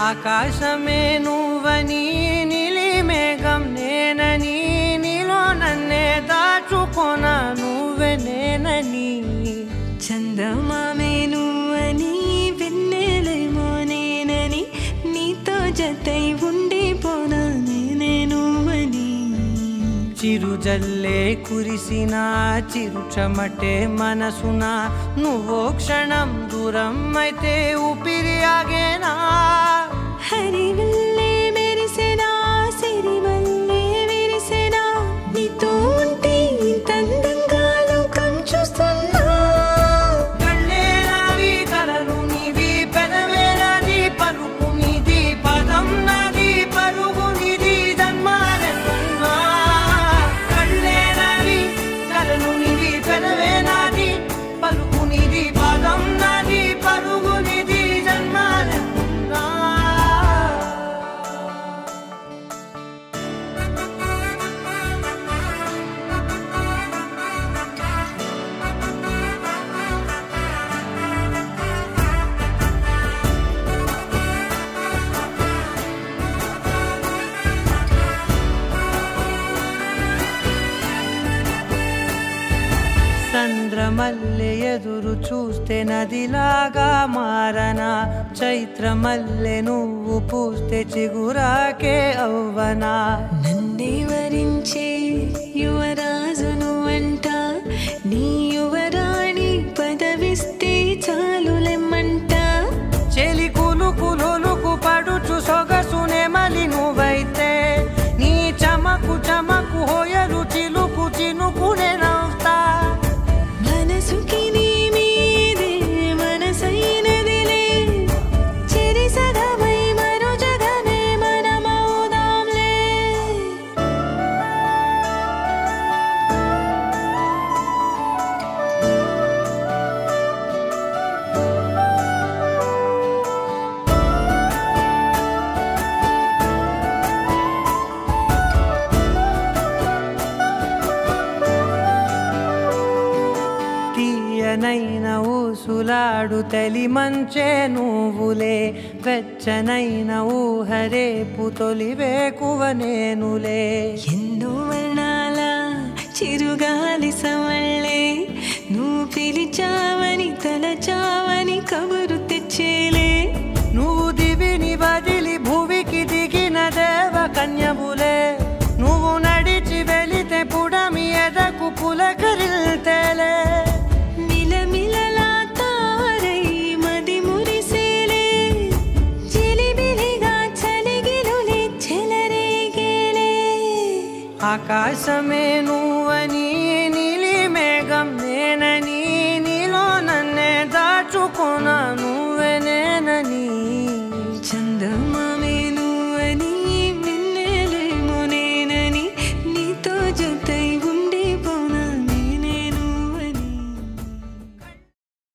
ఆకాశమే నువ్వని నీలి మేఘం నేనని నీలో నన్నే దాచుకొన నువ్వే నేనని చందమామే నువ్వని వెన్నెలేమో నేనని నీతో జతై ఉండిపోనా నేనే నువ్వని చిరుజల్లే కురిసిన చిరుచమటే మనసున నువ్వో క్షణం దూరం అయితే ఊపిరి ఆగేనా హరివల్లే మెరిసెనా సిరివల్లే విరిసెనా నీతో ఉంటే ఇంతందంగా లోకం చూస్తున్నా కళ్ళే నావి కలలు నీవి పెదవే నాది పలుకు నీది పదం నాది పరుగు నీది జన్మాలెన్నున్నా కళ్ళే నావి కలలు నీవి పెదవే నాది పలుకు నీది పదం నాది పరుగు నీది జన్మాలెన్నున్నా చంద్రమల్లె ఎదురు చూస్తే నదిలాగా మారనా చైత్రమల్లె నువ్వు పూస్తే చిగురాకే అవ్వనా నన్నే వరించే యువరాజును అంట నీ యువరాణి పదవిస్తే చాలులెమ్మంట చెలి కులుకు పడుచు సొగసునే మలి నువ్వైతే నీ చమకు చమకు హోయలు చిలుకు చినుకునే నవ్వుతా మనసుకి నీ మీదే మనసైనదిలే చెరి సగమై మరో జగమే మనమవుదాంలే తీయనైన ఊసులాడు తలి మంచే నువ్వులే వెచ్చనైన ఊహరేపు తొలి వేకువ నేనులే ఎన్నో వర్ణాల చిరుగాలి సమళ్ళే నువ్వు పిలిచావని తలచావని కబురు తెచ్చేలే నువ్వు దివిని వదిలి భూమికి దిగిన దేవ కన్యబులే నువ్వు నడిచి వెళితే పుడమి ఎదకు పులకరిల్తేలే మిలమిలలా తారై మది మురిసేలే చిలిబిలిగా చలిగిలులే చెలరేగేలే ఆకాశమే నువ్వు